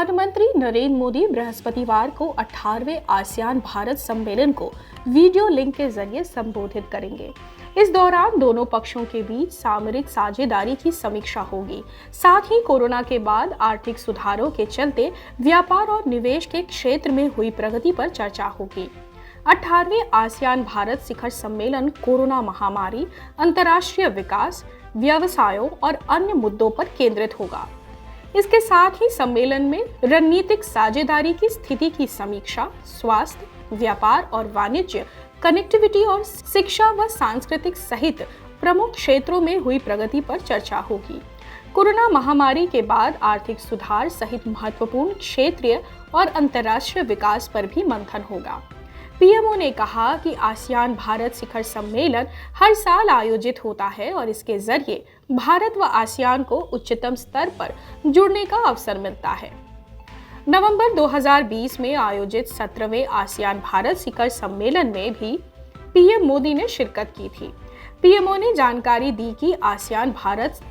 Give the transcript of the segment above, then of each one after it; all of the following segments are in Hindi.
प्रधानमंत्री नरेंद्र मोदी बृहस्पतिवार को 18वें आसियान भारत सम्मेलन को वीडियो लिंक के जरिए संबोधित करेंगे। इस दौरान दोनों पक्षों के बीच सामरिक साझेदारी की समीक्षा होगी। साथ ही कोरोना के बाद आर्थिक सुधारों के चलते व्यापार और निवेश के क्षेत्र में हुई प्रगति पर चर्चा होगी। 18वें आसियान भारत शिखर सम्मेलन कोरोना महामारी, अंतर्राष्ट्रीय विकास, व्यवसायों और अन्य मुद्दों पर केंद्रित होगा। इसके साथ ही सम्मेलन में रणनीतिक साझेदारी की स्थिति की समीक्षा, स्वास्थ्य, व्यापार और वाणिज्य, कनेक्टिविटी और शिक्षा व सांस्कृतिक सहित प्रमुख क्षेत्रों में हुई प्रगति पर चर्चा होगी। कोरोना महामारी के बाद आर्थिक सुधार सहित महत्वपूर्ण क्षेत्रीय और अंतर्राष्ट्रीय विकास पर भी मंथन होगा। पीएमओ ने कहा कि आसियान भारत शिखर सम्मेलन हर साल आयोजित होता है और इसके जरिए भारत व आसियान को उच्चतम स्तर पर जुड़ने का अवसर मिलता है। नवंबर 2020 में आयोजित 17वें आसियान भारत शिखर सम्मेलन में भी पीएम मोदी ने शिरकत की थी। पीएमओ ने जानकारी दी कि आसियान भारत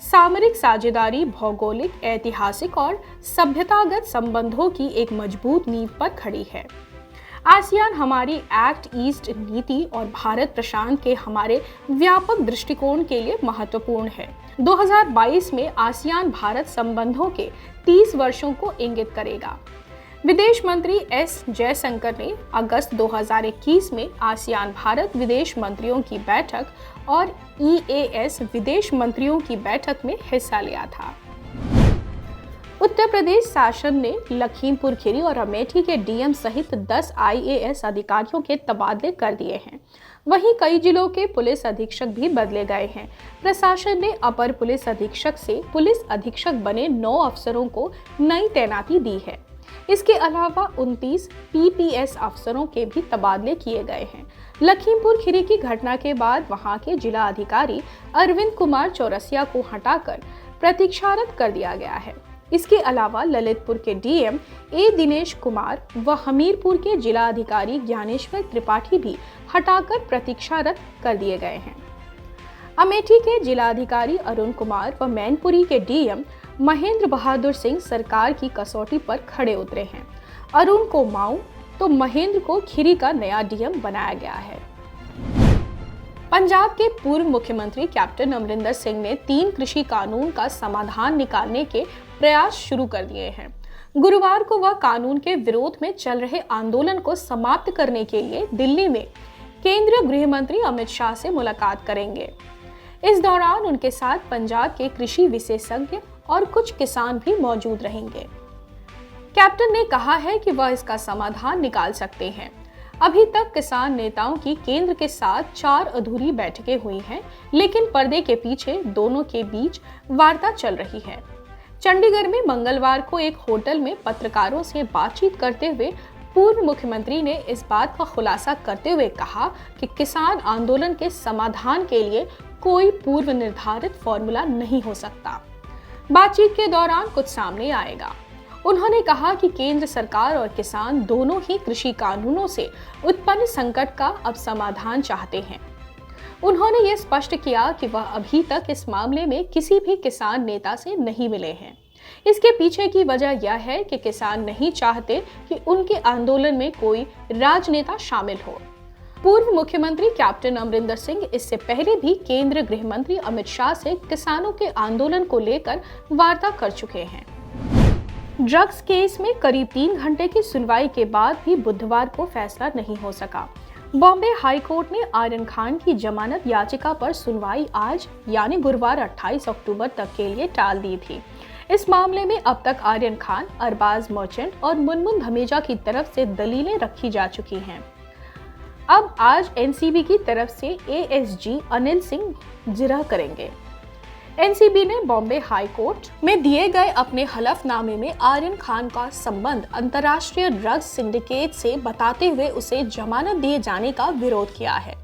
सामरिक साझेदारी भौगोलिक, ऐतिहासिक और सभ्यतागत संबंधों की एक मजबूत नींव पर खड़ी है। आसियान हमारी एक्ट ईस्ट नीति और भारत प्रशांत के हमारे व्यापक दृष्टिकोण के लिए महत्वपूर्ण है। 2022 में आसियान भारत संबंधों के 30 वर्षों को इंगित करेगा। विदेश मंत्री एस जयशंकर ने अगस्त 2021 में आसियान भारत विदेश मंत्रियों की बैठक और ईएएस विदेश मंत्रियों की बैठक में हिस्सा लिया था। उत्तर प्रदेश शासन ने लखीमपुर खीरी और अमेठी के डीएम सहित 10 आईएएस अधिकारियों के तबादले कर दिए हैं। वहीं कई जिलों के पुलिस अधीक्षक भी बदले गए हैं। प्रशासन ने अपर पुलिस अधीक्षक से पुलिस अधीक्षक बने 9 अफसरों को नई तैनाती दी है। इसके अलावा 29 पीपीएस अफसरों के भी तबादले किए गए हैं। लखीमपुर खीरी की घटना के बाद वहां के जिला अधिकारी अरविंद कुमार चौरसिया को हटाकर प्रतीक्षारत कर दिया गया है। इसके अलावा ललितपुर के डीएम ए दिनेश कुमार व हमीरपुर के जिला अधिकारी ज्ञानेश्वर त्रिपाठी भी हटाकर प्रतीक्षारत कर दिए गए हैं। अमेठी के जिला अधिकारी अरुण कुमार व मैनपुरी के डीएम महेंद्र बहादुर सिंह सरकार की कसौटी पर खड़े उतरे हैं। अरुण को माऊ तो महेंद्र को खीरी का नया डीएम बनाया गया है। पंजाब के पूर्व मुख्यमंत्री कैप्टन अमरिंदर सिंह ने 3 कृषि कानून का समाधान निकालने के प्रयास शुरू कर दिए हैं। गुरुवार को वह कानून के विरोध में चल रहे आंदोलन को समाप्त करने के लिए दिल्ली में केंद्रीय गृह मंत्री अमित शाह से मुलाकात करेंगे। इस दौरान उनके साथ पंजाब के कृषि विशेषज्ञ और कुछ किसान भी मौजूद रहेंगे। कैप्टन ने कहा है कि वह इसका समाधान निकाल सकते हैं। अभी तक किसान नेताओं की केंद्र के साथ 4 अधूरी बैठकें हुई हैं, लेकिन पर्दे के पीछे दोनों के बीच वार्ता चल रही है। चंडीगढ़ में मंगलवार को एक होटल में पत्रकारों से बातचीत करते हुए पूर्व मुख्यमंत्री ने इस बात का खुलासा करते हुए कहा कि किसान आंदोलन के समाधान के लिए कोई पूर्व निर्धारित फॉर्मूला नहीं हो सकता। बातचीत के दौरान कुछ सामने आएगा। उन्होंने कहा कि केंद्र सरकार और किसान दोनों ही कृषि कानूनों से उत्पन्न संकट का अब समाधान चाहते हैं। उन्होंने ये स्पष्ट किया कि वह अभी तक इस मामले में किसी भी किसान नेता से नहीं मिले हैं। इसके पीछे की वजह यह है कि किसान नहीं चाहते कि उनके आंदोलन में कोई राजनेता शामिल हो। पूर्व मुख्यमंत्री कैप्टन अमरिंदर सिंह इससे पहले भी केंद्रीय गृह मंत्री अमित शाह से किसानों के आंदोलन को लेकर वार्ता कर चुके हैं। ड्रग्स केस में करीब 3 घंटे की सुनवाई के बाद भी बुधवार को फैसला नहीं हो सका। बॉम्बे हाई कोर्ट ने आर्यन खान की जमानत याचिका पर सुनवाई आज यानी गुरुवार 28 अक्टूबर तक के लिए टाल दी थी। इस मामले में अब तक आर्यन खान, अरबाज मर्चेंट और मुनमुन धमीजा की तरफ से दलीलें रखी जा चुकी हैं। अब आज एनसीबी की तरफ से एएसजी अनिल सिंह जिरह करेंगे। एनसीबी ने बॉम्बे हाई कोर्ट में दिए गए अपने हलफनामे में आर्यन खान का संबंध अंतर्राष्ट्रीय ड्रग्स सिंडिकेट से बताते हुए उसे जमानत दिए जाने का विरोध किया है।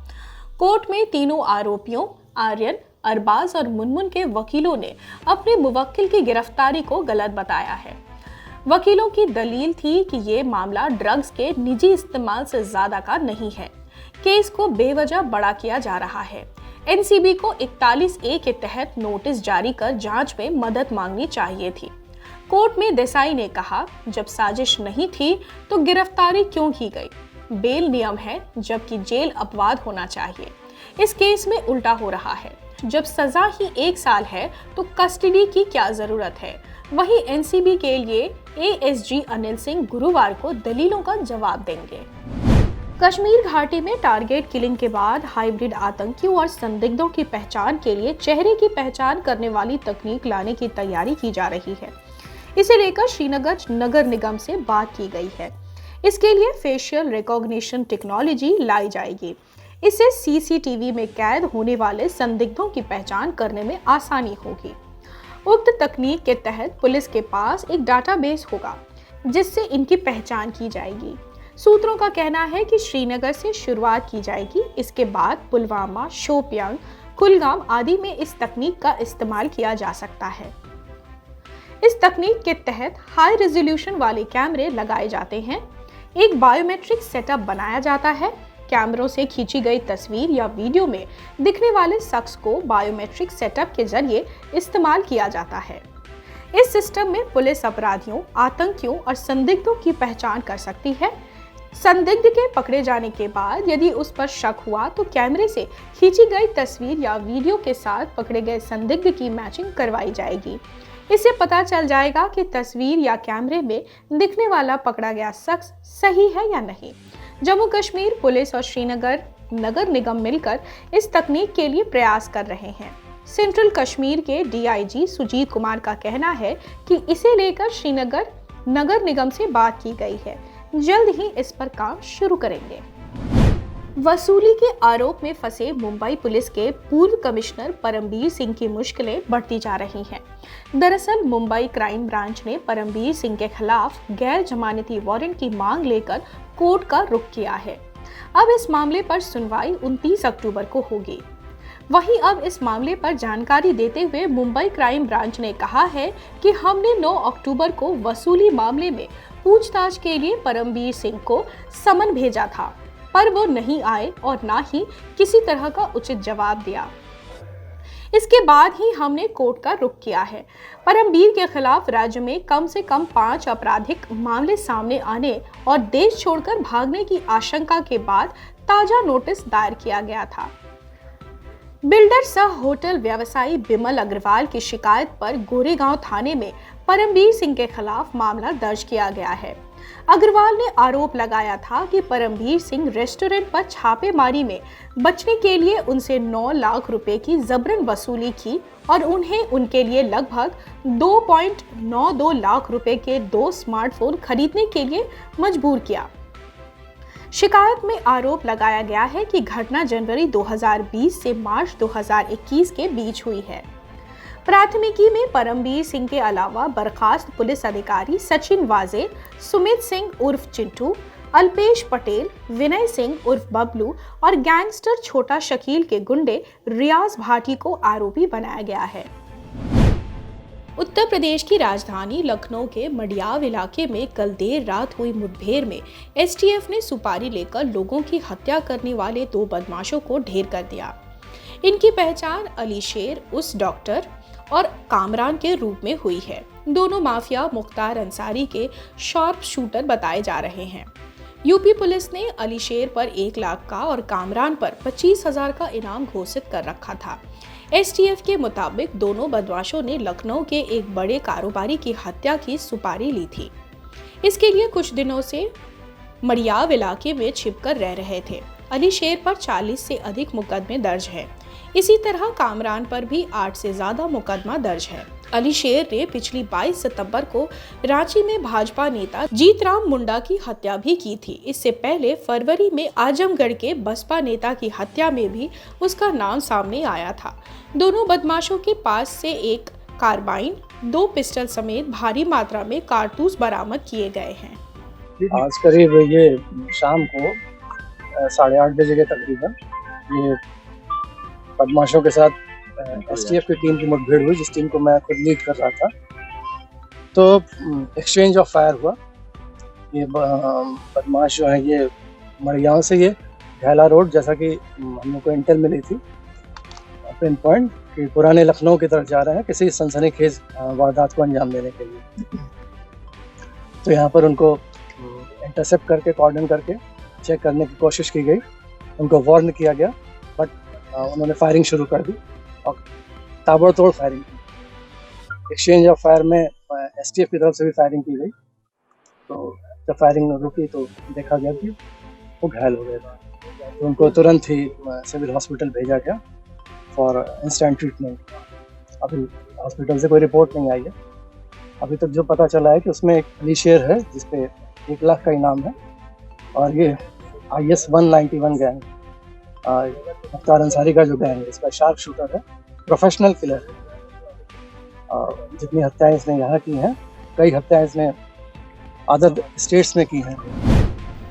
कोर्ट में तीनों आरोपियों आर्यन, अरबाज और मुनमुन के वकीलों ने अपने मुवक्किल की गिरफ्तारी को गलत बताया है। वकीलों की दलील थी कि ये मामला ड्रग्स के निजी इस्तेमाल से ज्यादा का नहीं है। केस को बेवजह बड़ा किया जा रहा है। एनसीबी को 41A के तहत नोटिस जारी कर जांच में मदद मांगनी चाहिए थी। कोर्ट में देसाई ने कहा, जब साजिश नहीं थी तो गिरफ्तारी क्यों की गई? बेल नियम है, जबकि जेल अपवाद होना चाहिए। इस केस में उल्टा हो रहा है। जब सजा ही 1 साल है तो कस्टडी की क्या जरूरत है? वहीं एनसीबी के लिए एएसजी अनिल सिंह गुरुवार को दलीलों का जवाब देंगे। कश्मीर घाटी में टारगेट किलिंग के बाद हाइब्रिड आतंकियों और संदिग्धों की पहचान के लिए चेहरे की पहचान करने वाली तकनीक लाने की तैयारी की जा रही है। इसे लेकर श्रीनगर नगर निगम से बात की गई है। इसके लिए फेशियल रिकॉग्निशन टेक्नोलॉजी लाई जाएगी। इससे सीसीटीवी में कैद होने वाले संदिग्धों की पहचान करने में आसानी होगी। उक्त तकनीक के तहत पुलिस के पास एक डाटाबेस होगा जिससे इनकी पहचान की जाएगी। सूत्रों का कहना है कि श्रीनगर से शुरुआत की जाएगी। इसके बाद पुलवामा, शोपियां, कुलगाम आदि में इस तकनीक का इस्तेमाल किया जा सकता है। इस तकनीक के तहत हाई रेजोल्यूशन वाले कैमरे लगाए जाते हैं। एक बायोमेट्रिक सेटअप बनाया जाता है। कैमरों से खींची गई तस्वीर या वीडियो में दिखने वाले शख्स को बायोमेट्रिक सेटअप के जरिए इस्तेमाल किया जाता है। इस सिस्टम में पुलिस अपराधियों, आतंकियों और संदिग्धों की पहचान कर सकती है। संदिग्ध के पकड़े जाने के बाद यदि उस पर शक हुआ तो कैमरे से खींची गई तस्वीर या वीडियो के साथ पकड़े गए संदिग्ध की मैचिंग करवाई जाएगी। इससे पता चल जाएगा कि तस्वीर या कैमरे में दिखने वाला पकड़ा गया शख्स सही है या नहीं। जम्मू कश्मीर पुलिस और श्रीनगर नगर निगम मिलकर इस तकनीक के लिए प्रयास कर रहे हैं। सेंट्रल कश्मीर के डीआईजी सुजीत कुमार का कहना है कि इसे लेकर श्रीनगर नगर निगम से बात की गई है। जल्द ही इस पर काम शुरू करेंगे। वसूली के आरोप में फंसे मुंबई पुलिस के पूर्व कमिश्नर परमबीर सिंह की मुश्किलें बढ़ती जा रही हैं। दरअसल मुंबई क्राइम ब्रांच ने परमबीर सिंह के खिलाफ गैर जमानती वारंट की मांग लेकर कोर्ट का रुख किया है। अब इस मामले पर सुनवाई 29 अक्टूबर को होगी। वहीं अब इस मामले पर जानकारी देते हुए मुंबई क्राइम ब्रांच ने कहा है कि हमने 9 अक्टूबर को वसूली मामले में पूछताछ के लिए परमबीर सिंह को समन भेजा था, पर वो नहीं आए और ना ही किसी तरह का उचित जवाब दिया। इसके बाद ही हमने कोर्ट का रुख किया है। परमबीर के खिलाफ राज्य में कम से कम 5 आपराधिक मामले सामने आने और देश छोड़कर भागने की आशंका के बाद ताजा नोटिस दायर किया गया था। बिल्डर सह होटल व्यवसायी बिमल अग्रवाल की शिकायत पर गोरेगांव थाने में परमबीर सिंह के खिलाफ मामला दर्ज किया गया है। अग्रवाल ने आरोप लगाया था कि परमबीर सिंह रेस्टोरेंट पर छापेमारी में बचने के लिए उनसे 9 लाख रुपए की जबरन वसूली की और उन्हें उनके लिए लगभग 2.92 लाख रुपए के 2 स्मार्टफोन खरीदने के लिए मजबूर किया। शिकायत में आरोप लगाया गया है कि घटना जनवरी 2020 से मार्च 2021 के बीच हुई है। प्राथमिकी में परमबीर सिंह के अलावा बर्खास्त पुलिस अधिकारी सचिन वाजे, सुमित सिंह उर्फ चिंटू, अल्पेश पटेल, विनय सिंह उर्फ बबलू और गैंगस्टर छोटा शकील के गुंडे रियाज भाटी को आरोपी बनाया गया है। उत्तर प्रदेश की राजधानी लखनऊ के मडियाव इलाके में कल देर रात हुई मुठभेड़ में एसटीएफ ने सुपारी लेकर लोगों की हत्या करने वाले 2 बदमाशों को ढेर कर दिया। इनकी पहचान अली शेर उस डॉक्टर और कामरान के रूप में हुई है। दोनों माफिया मुख्तार अंसारी के शार्प शूटर बताए जा रहे हैं। यूपी पुलिस ने अली शेर पर 1 लाख का और कामरान पर 25,000 का इनाम घोषित कर रखा था। एसटीएफ के मुताबिक दोनों बदमाशों ने लखनऊ के एक बड़े कारोबारी की हत्या की सुपारी ली थी। इसके लिए कुछ दिनों से मडियाव इलाके में छिपकर रह रहे थे। अली शेर पर 40 से अधिक मुकदमे दर्ज है। इसी तरह कामरान पर भी 8 से ज्यादा मुकदमा दर्ज है। अली शेर ने पिछली 22 सितंबर को रांची में भाजपा नेता जीतराम मुंडा की हत्या भी की थी। इससे पहले फरवरी में आजमगढ़ के बसपा नेता की हत्या में भी उसका नाम सामने आया था। दोनों बदमाशों के पास से एक कार्बाइन, 2 पिस्टल समेत भारी मात्रा में कारतूस बरामद किए गए हैं। आज करीब ये शाम को 8:30 बजे के तकरीबन ये बदमाशों के साथ एसटीएफ की टीम की मुठभेड़ हुई, जिस टीम को मैं खुद लीड कर रहा था। तो एक्सचेंज ऑफ फायर हुआ। ये बदमाश जो है ये मड़ियाव से ये घैला रोड, जैसा कि हम लोग को इंटेल मिली थी, पिन पॉइंट कि पुराने लखनऊ की तरफ जा रहे हैं किसी सनसनीखेज वारदात को अंजाम देने के लिए। तो यहाँ पर उनको इंटरसेप्ट करके, कॉर्डन करके चेक करने की कोशिश की गई, उनको वार्न किया गया, बट उन्होंने फायरिंग शुरू कर दी और ताबड़तोड़ फायरिंग की। एक्सचेंज ऑफ फायर में एसटीएफ की तरफ से भी फायरिंग की गई। तो जब फायरिंग रुकी तो देखा गया कि वो घायल हो गए थे। तो उनको तुरंत ही सिविल हॉस्पिटल भेजा गया फॉर इंस्टेंट ट्रीटमेंट। अभी हॉस्पिटल से कोई रिपोर्ट नहीं आई है। अभी तक जो पता चला है कि उसमें एक अली शेर है जिसपे 1 लाख का इनाम है, और ये IS 191 गैंग, मुख्तार अंसारी का जो गैंग है, इसका शार्प शूटर है, प्रोफेशनल किलर है। जितनी हत्याएं इसने यहाँ की हैं, कई हत्याएं इसने अदर स्टेट्स में की हैं।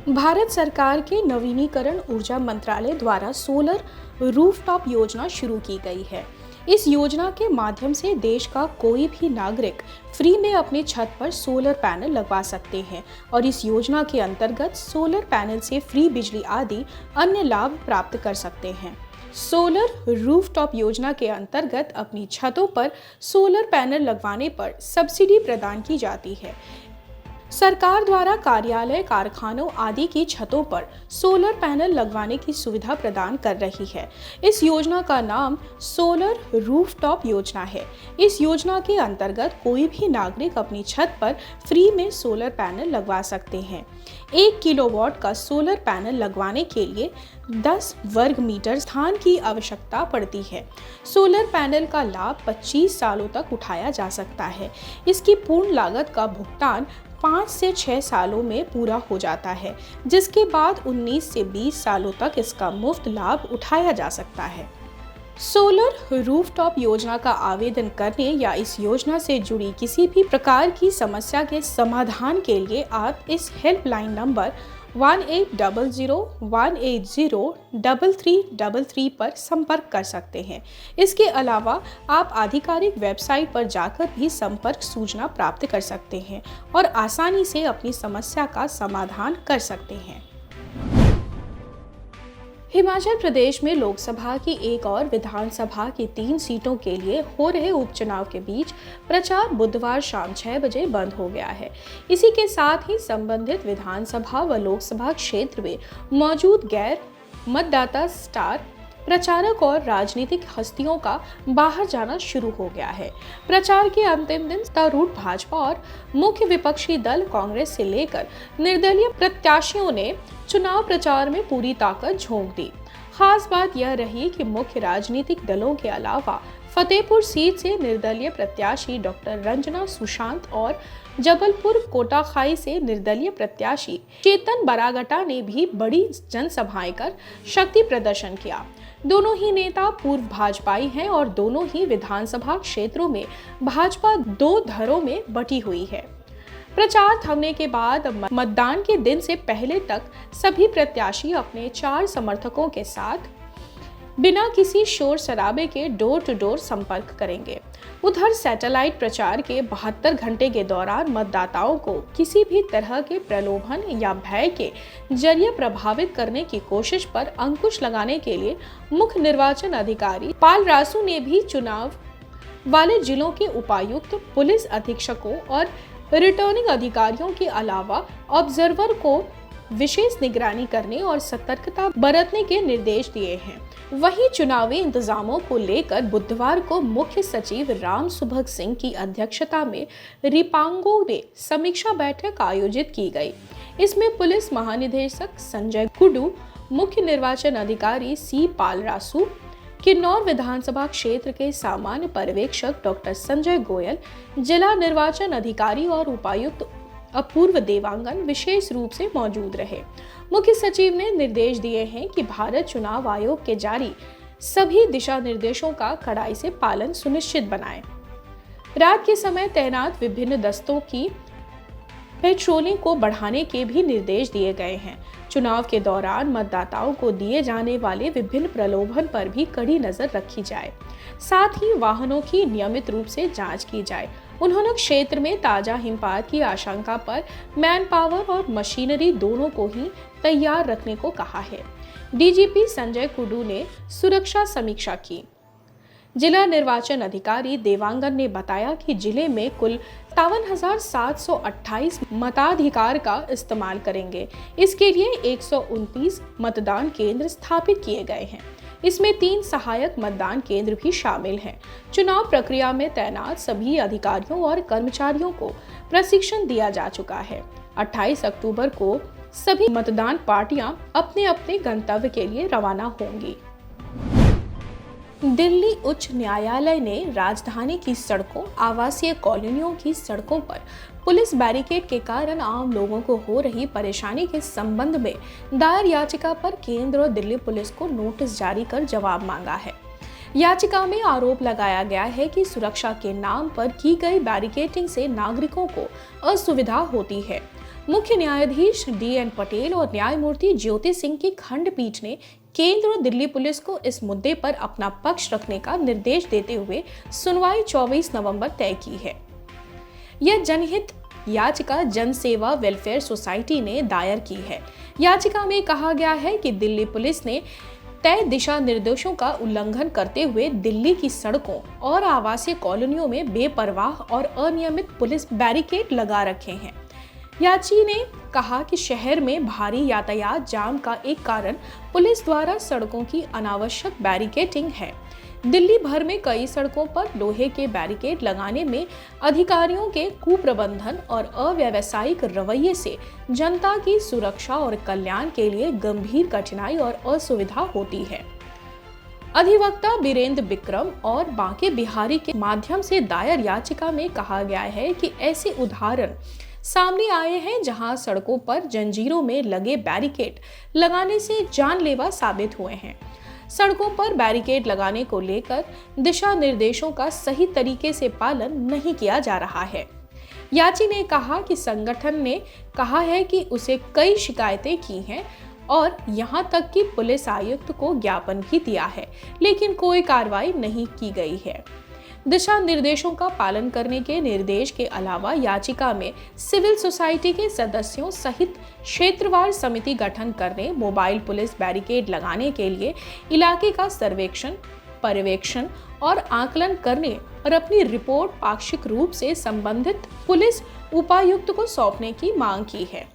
भारत सरकार के नवीनीकरण ऊर्जा मंत्रालय द्वारा सोलर रूफटॉप योजना शुरू की गई है। इस योजना के माध्यम से देश का कोई भी नागरिक फ्री में अपने छत पर सोलर पैनल लगवा सकते हैं और इस योजना के अंतर्गत सोलर पैनल से फ्री बिजली आदि अन्य लाभ प्राप्त कर सकते हैं। सोलर रूफटॉप योजना के अंतर्गत अपनी छतों पर सोलर पैनल लगवाने पर सब्सिडी प्रदान की जाती है। सरकार द्वारा कार्यालय, कारखानों आदि की छतों पर सोलर पैनल लगवाने की सुविधा प्रदान कर रही है। इस योजना का नाम सोलर रूफटॉप योजना है। इस योजना के अंतर्गत कोई भी नागरिक अपनी छत पर फ्री में सोलर पैनल लगवा सकते हैं। 1 किलोवाट का सोलर पैनल लगवाने के लिए 10 वर्ग मीटर स्थान की आवश्यकता पड़ती है। सोलर पैनल का लाभ 25 सालों तक उठाया जा सकता है। इसकी पूर्ण लागत का भुगतान 5 से 6 सालों में पूरा हो जाता है, जिसके बाद 19 से 20 सालों तक इसका मुफ्त लाभ उठाया जा सकता है। सोलर रूफटॉप योजना का आवेदन करने या इस योजना से जुड़ी किसी भी प्रकार की समस्या के समाधान के लिए आप इस हेल्पलाइन नंबर 1800-180-3333 पर संपर्क कर सकते हैं। इसके अलावा आप आधिकारिक वेबसाइट पर जाकर भी संपर्क सूचना प्राप्त कर सकते हैं और आसानी से अपनी समस्या का समाधान कर सकते हैं। हिमाचल प्रदेश में लोकसभा की एक और विधानसभा की 3 सीटों के लिए हो रहे उपचुनाव के बीच प्रचार बुधवार शाम 6 बजे बंद हो गया है। इसी के साथ ही संबंधित विधानसभा व लोकसभा क्षेत्र में मौजूद गैर मतदाता स्टार प्रचारक और राजनीतिक हस्तियों का बाहर जाना शुरू हो गया है। प्रचार के अंतिम दिन सत्तारूढ़ भाजपा और मुख्य विपक्षी दल कांग्रेस से लेकर निर्दलीय प्रत्याशियों ने चुनाव प्रचार में पूरी ताकत झोंक दी। खास बात यह रही कि मुख्य राजनीतिक दलों के अलावा फतेहपुर सीट से निर्दलीय प्रत्याशी डॉक्टर रंजना सुशांत और जबलपुर कोटाखाई से निर्दलीय प्रत्याशी चेतन बरागटा ने भी बड़ी जनसभाएं कर शक्ति प्रदर्शन किया। दोनों ही नेता पूर्व भाजपाई हैं और दोनों ही विधानसभा क्षेत्रों में भाजपा 2 धड़ों में बटी हुई है। प्रचार थमने के बाद मतदान के दिन से पहले तक सभी प्रत्याशी अपने 4 समर्थकों के साथ बिना किसी शोर शराबे के डोर टू डोर संपर्क करेंगे। उधर सैटेलाइट प्रचार के 72 घंटे के दौरान मतदाताओं को किसी भी तरह के प्रलोभन या भय के जरिए प्रभावित करने की कोशिश पर अंकुश लगाने के लिए मुख्य निर्वाचन अधिकारी पाल रासू ने भी चुनाव वाले जिलों के उपायुक्त, पुलिस अधीक्षकों और रिटर्निंग अधिकारियों के अलावा ऑब्जर्वर को विशेष निगरानी करने और सतर्कता बरतने के निर्देश दिए हैं। वहीं चुनावी इंतजामों को लेकर बुधवार को मुख्य सचिव राम सुभग सिंह की अध्यक्षता में रिपांगो में समीक्षा बैठक आयोजित की गई। इसमें पुलिस महानिदेशक संजय कुडू, मुख्य निर्वाचन अधिकारी सी पाल रासू, किन्नौर विधानसभा क्षेत्र के सामान्य पर्यवेक्षक डॉक्टर संजय गोयल, जिला निर्वाचन अधिकारी और उपायुक्त अपूर्व देवांगन विशेष रूप से मौजूद रहे। मुख्य सचिव ने निर्देश दिए हैं कि भारत चुनाव आयोग के जारी सभी दिशा निर्देशों का कड़ाई से पालन सुनिश्चित बनाएं। रात के समय तैनात विभिन्न दस्तों की पेट्रोलिंग को बढ़ाने के भी निर्देश दिए गए हैं। चुनाव के दौरान मतदाताओं को दिए जाने वाले विभिन्न प्रलोभन पर भी कड़ी नजर रखी जाए। साथ ही वाहनों की नियमित रूप से जांच की जाए। उन्होंने क्षेत्र में ताजा हिमपात की आशंका पर मैन पावर और मशीनरी दोनों को ही तैयार रखने को कहा है। डीजीपी संजय कुडू ने सुरक्षा समीक्षा की। जिला निर्वाचन अधिकारी देवांगन ने बताया कि जिले में कुल 57,728 मताधिकार का इस्तेमाल करेंगे। इसके लिए 129 मतदान केंद्र स्थापित किए गए हैं। इसमें 3 सहायक मतदान केंद्र भी शामिल हैं। चुनाव प्रक्रिया में तैनात सभी अधिकारियों और कर्मचारियों को प्रशिक्षण दिया जा चुका है। 28 अक्टूबर को सभी मतदान पार्टियां अपने अपने गंतव्य के लिए रवाना होंगी। दिल्ली उच्च न्यायालय ने राजधानी की सड़कों, आवासीय कॉलोनियों की सड़कों पर पुलिस बैरिकेड के कारण आम लोगों को हो रही परेशानी के संबंध में दायर याचिका पर केंद्र और दिल्ली पुलिस को नोटिस जारी कर जवाब मांगा है। याचिका में आरोप लगाया गया है कि सुरक्षा के नाम पर की गई बैरिकेडिंग से नागरिकों को असुविधा होती है। मुख्य न्यायाधीश DN पटेल और न्यायमूर्ति ज्योति सिंह की खंडपीठ ने केंद्र और दिल्ली पुलिस को इस मुद्दे पर अपना पक्ष रखने का निर्देश देते हुए सुनवाई 24 नवंबर तय की है। यह जनहित याचिका जन सेवा वेलफेयर सोसाइटी ने दायर की है। याचिका में कहा गया है कि दिल्ली पुलिस ने तय दिशा निर्देशों का उल्लंघन करते हुए दिल्ली की सड़कों और आवासीय कॉलोनियों में बेपरवाह और अनियमित पुलिस बैरिकेड लगा रखे हैं। याची ने कहा कि शहर में भारी यातायात जाम का एक कारण पुलिस द्वारा सड़कों की अनावश्यक बैरिकेडिंग है। दिल्ली भर में कई सड़कों पर लोहे के बैरिकेड लगाने में अधिकारियों के कुप्रबंधन और अव्यावसायिक रवैये से जनता की सुरक्षा और कल्याण के लिए गंभीर कठिनाई और असुविधा होती है। अधिवक्ता बीरेंद्र बिक्रम और बांके बिहारी के माध्यम से दायर याचिका में कहा गया है कि ऐसे उदाहरण सामने आए हैं जहां सड़कों पर जंजीरों में लगे बैरिकेड लगाने से जानलेवा साबित हुए हैं। सड़कों पर बैरिकेड लगाने को लेकर दिशा निर्देशों का सही तरीके से पालन नहीं किया जा रहा है। याची ने कहा कि संगठन ने कहा है कि उसे कई शिकायतें की हैं और यहां तक कि पुलिस आयुक्त को ज्ञापन भी दिया है, लेकिन कोई कार्रवाई नहीं की गई है। दिशा निर्देशों का पालन करने के निर्देश के अलावा याचिका में सिविल सोसाइटी के सदस्यों सहित क्षेत्रवार समिति गठन करने, मोबाइल पुलिस बैरिकेड लगाने के लिए इलाके का सर्वेक्षण, पर्यवेक्षण और आकलन करने और अपनी रिपोर्ट पाक्षिक रूप से संबंधित पुलिस उपायुक्त को सौंपने की मांग की है।